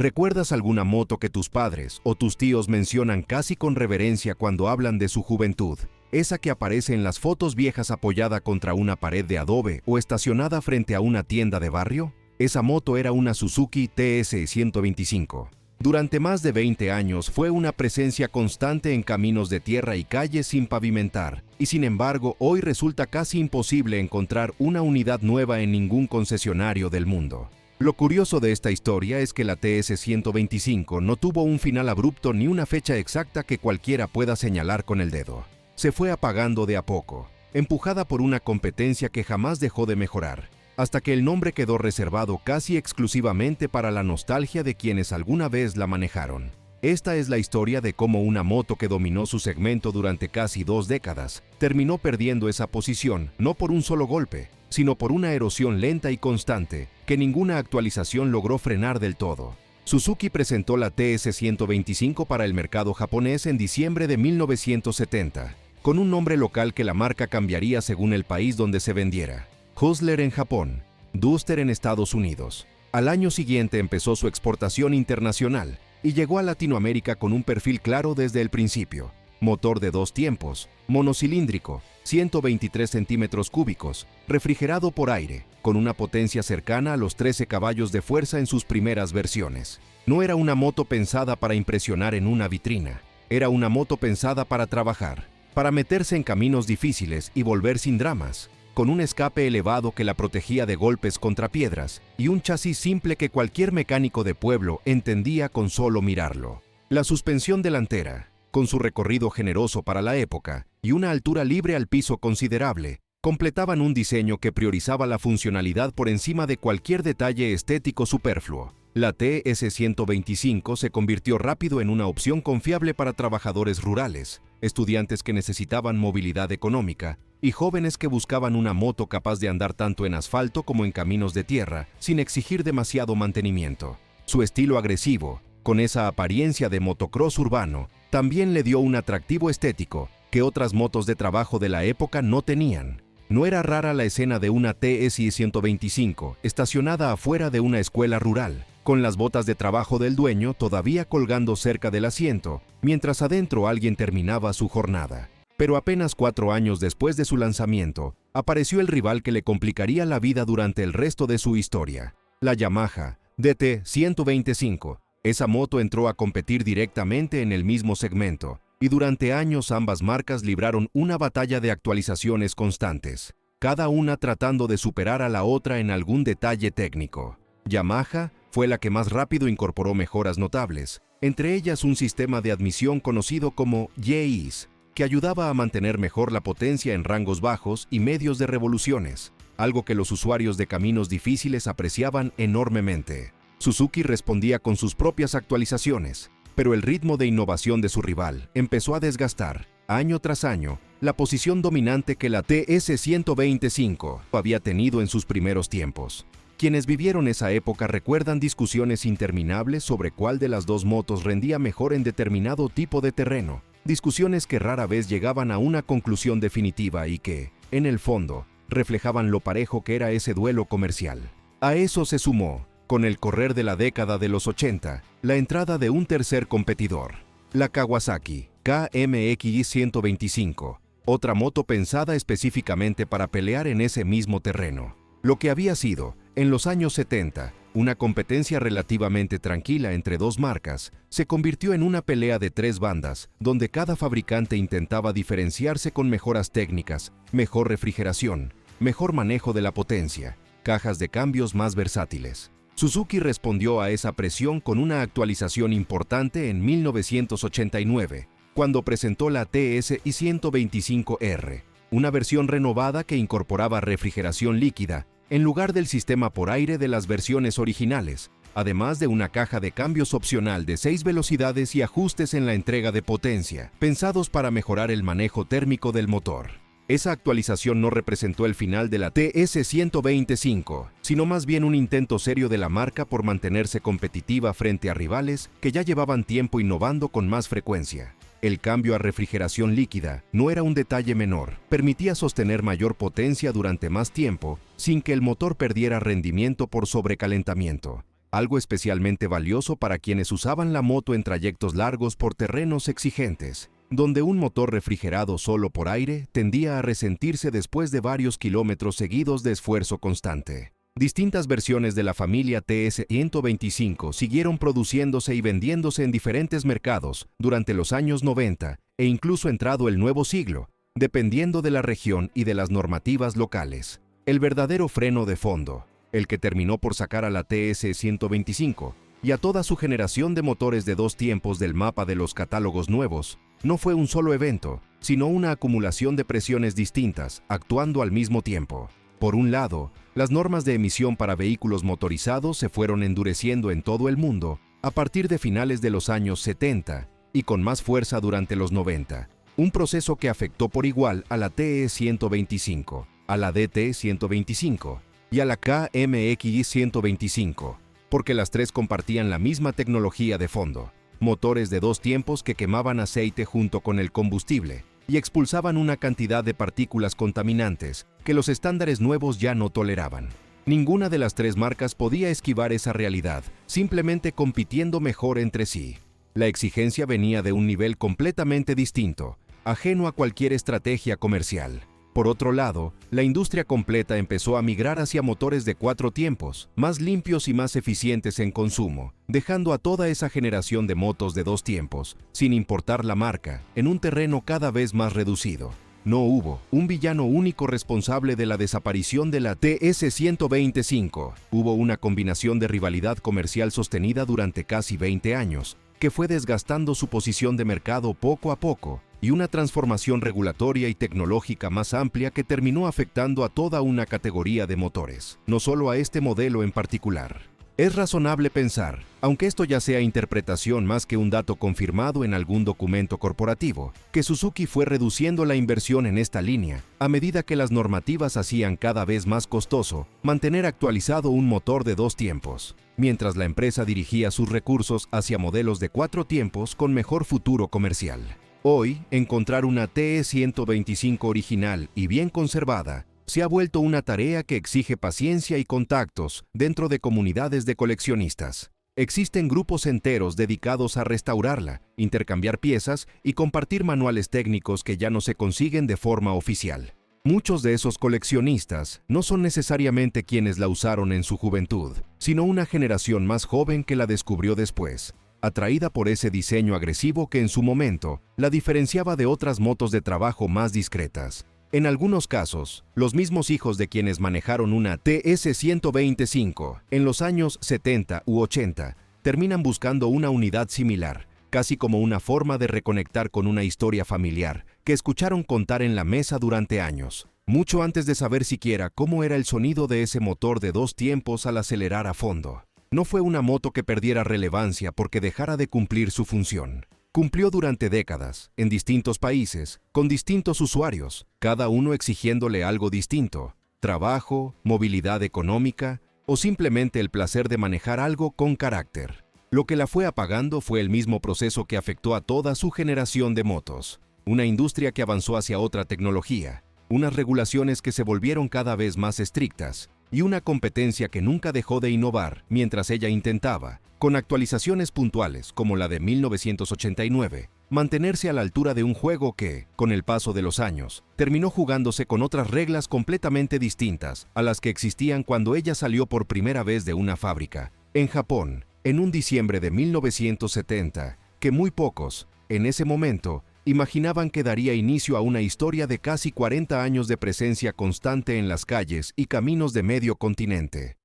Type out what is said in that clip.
¿Recuerdas alguna moto que tus padres o tus tíos mencionan casi con reverencia cuando hablan de su juventud? Esa que aparece en las fotos viejas apoyada contra una pared de adobe o estacionada frente a una tienda de barrio. Esa moto era una Suzuki TS-125. Durante más de 20 años fue una presencia constante en caminos de tierra y calles sin pavimentar, y sin embargo hoy resulta casi imposible encontrar una unidad nueva en ningún concesionario del mundo. Lo curioso de esta historia es que la TS-125 no tuvo un final abrupto ni una fecha exacta que cualquiera pueda señalar con el dedo. Se fue apagando de a poco, empujada por una competencia que jamás dejó de mejorar, hasta que el nombre quedó reservado casi exclusivamente para la nostalgia de quienes alguna vez la manejaron. Esta es la historia de cómo una moto que dominó su segmento durante casi 2 décadas, terminó perdiendo esa posición no por un solo golpe, sino por una erosión lenta y constante que ninguna actualización logró frenar del todo. Suzuki presentó la TS-125 para el mercado japonés en diciembre de 1970, con un nombre local que la marca cambiaría según el país donde se vendiera. Hustler en Japón, Duster en Estados Unidos. Al año siguiente empezó su exportación internacional y llegó a Latinoamérica con un perfil claro desde el principio. Motor de 2 tiempos, monocilíndrico, 123 centímetros cúbicos, refrigerado por aire, con una potencia cercana a los 13 caballos de fuerza en sus primeras versiones. No era una moto pensada para impresionar en una vitrina, era una moto pensada para trabajar, para meterse en caminos difíciles y volver sin dramas, con un escape elevado que la protegía de golpes contra piedras y un chasis simple que cualquier mecánico de pueblo entendía con solo mirarlo. La suspensión delantera, con su recorrido generoso para la época y una altura libre al piso considerable, completaban un diseño que priorizaba la funcionalidad por encima de cualquier detalle estético superfluo. La TS-125 se convirtió rápido en una opción confiable para trabajadores rurales, estudiantes que necesitaban movilidad económica y jóvenes que buscaban una moto capaz de andar tanto en asfalto como en caminos de tierra sin exigir demasiado mantenimiento. Su estilo agresivo, con esa apariencia de motocross urbano, también le dio un atractivo estético que otras motos de trabajo de la época no tenían. No era rara la escena de una TS-125 estacionada afuera de una escuela rural, con las botas de trabajo del dueño todavía colgando cerca del asiento, mientras adentro alguien terminaba su jornada. Pero apenas 4 años después de su lanzamiento, apareció el rival que le complicaría la vida durante el resto de su historia, la Yamaha DT-125. Esa moto entró a competir directamente en el mismo segmento, y durante años ambas marcas libraron una batalla de actualizaciones constantes, cada una tratando de superar a la otra en algún detalle técnico. Yamaha fue la que más rápido incorporó mejoras notables, entre ellas un sistema de admisión conocido como J-Ease, que ayudaba a mantener mejor la potencia en rangos bajos y medios de revoluciones, algo que los usuarios de caminos difíciles apreciaban enormemente. Suzuki respondía con sus propias actualizaciones, pero el ritmo de innovación de su rival empezó a desgastar, año tras año, la posición dominante que la TS-125 había tenido en sus primeros tiempos. Quienes vivieron esa época recuerdan discusiones interminables sobre cuál de las dos motos rendía mejor en determinado tipo de terreno, discusiones que rara vez llegaban a una conclusión definitiva y que, en el fondo, reflejaban lo parejo que era ese duelo comercial. A eso se sumó, con el correr de la década de los 80, la entrada de un tercer competidor, la Kawasaki KMX-125, otra moto pensada específicamente para pelear en ese mismo terreno. Lo que había sido, en los años 70, una competencia relativamente tranquila entre dos marcas, se convirtió en una pelea de 3 bandas, donde cada fabricante intentaba diferenciarse con mejoras técnicas, mejor refrigeración, mejor manejo de la potencia, cajas de cambios más versátiles. Suzuki respondió a esa presión con una actualización importante en 1989, cuando presentó la TS-125R, una versión renovada que incorporaba refrigeración líquida en lugar del sistema por aire de las versiones originales, además de una caja de cambios opcional de 6 velocidades y ajustes en la entrega de potencia, pensados para mejorar el manejo térmico del motor. Esa actualización no representó el final de la TS-125, sino más bien un intento serio de la marca por mantenerse competitiva frente a rivales que ya llevaban tiempo innovando con más frecuencia. El cambio a refrigeración líquida no era un detalle menor, permitía sostener mayor potencia durante más tiempo sin que el motor perdiera rendimiento por sobrecalentamiento. algo especialmente valioso para quienes usaban la moto en trayectos largos por terrenos exigentes, donde un motor refrigerado solo por aire tendía a resentirse después de varios kilómetros seguidos de esfuerzo constante. Distintas versiones de la familia TS-125 siguieron produciéndose y vendiéndose en diferentes mercados durante los años 90 e incluso entrado el nuevo siglo, dependiendo de la región y de las normativas locales. El verdadero freno de fondo, el que terminó por sacar a la TS-125 y a toda su generación de motores de dos tiempos del mapa de los catálogos nuevos, no fue un solo evento, sino una acumulación de presiones distintas, actuando al mismo tiempo. Por un lado, las normas de emisión para vehículos motorizados se fueron endureciendo en todo el mundo a partir de finales de los años 70 y con más fuerza durante los 90, un proceso que afectó por igual a la TE-125, a la DT-125 y a la KMX-125, porque las tres compartían la misma tecnología de fondo, motores de dos tiempos que quemaban aceite junto con el combustible y expulsaban una cantidad de partículas contaminantes que los estándares nuevos ya no toleraban. Ninguna de las tres marcas podía esquivar esa realidad, simplemente compitiendo mejor entre sí. La exigencia venía de un nivel completamente distinto, ajeno a cualquier estrategia comercial. Por otro lado, la industria completa empezó a migrar hacia motores de cuatro tiempos, más limpios y más eficientes en consumo, dejando a toda esa generación de motos de dos tiempos, sin importar la marca, en un terreno cada vez más reducido. No hubo un villano único responsable de la desaparición de la TS-125. Hubo una combinación de rivalidad comercial sostenida durante casi 20 años, que fue desgastando su posición de mercado poco a poco, y una transformación regulatoria y tecnológica más amplia que terminó afectando a toda una categoría de motores, no solo a este modelo en particular. Es razonable pensar, aunque esto ya sea interpretación más que un dato confirmado en algún documento corporativo, que Suzuki fue reduciendo la inversión en esta línea a medida que las normativas hacían cada vez más costoso mantener actualizado un motor de dos tiempos, mientras la empresa dirigía sus recursos hacia modelos de cuatro tiempos con mejor futuro comercial. Hoy, encontrar una TE-125 original y bien conservada se ha vuelto una tarea que exige paciencia y contactos dentro de comunidades de coleccionistas. Existen grupos enteros dedicados a restaurarla, intercambiar piezas y compartir manuales técnicos que ya no se consiguen de forma oficial. Muchos de esos coleccionistas no son necesariamente quienes la usaron en su juventud, sino una generación más joven que la descubrió después, atraída por ese diseño agresivo que en su momento la diferenciaba de otras motos de trabajo más discretas. En algunos casos, los mismos hijos de quienes manejaron una TS-125 en los años 70 u 80 terminan buscando una unidad similar, casi como una forma de reconectar con una historia familiar que escucharon contar en la mesa durante años, mucho antes de saber siquiera cómo era el sonido de ese motor de dos tiempos al acelerar a fondo. No fue una moto que perdiera relevancia porque dejara de cumplir su función. Cumplió durante décadas, en distintos países, con distintos usuarios, cada uno exigiéndole algo distinto: trabajo, movilidad económica o simplemente el placer de manejar algo con carácter. Lo que la fue apagando fue el mismo proceso que afectó a toda su generación de motos. Una industria que avanzó hacia otra tecnología, unas regulaciones que se volvieron cada vez más estrictas y una competencia que nunca dejó de innovar mientras ella intentaba, con actualizaciones puntuales como la de 1989, mantenerse a la altura de un juego que, con el paso de los años, terminó jugándose con otras reglas completamente distintas a las que existían cuando ella salió por primera vez de una fábrica, en Japón, en un diciembre de 1970, que muy pocos, en ese momento, imaginaban que daría inicio a una historia de casi 40 años de presencia constante en las calles y caminos de medio continente.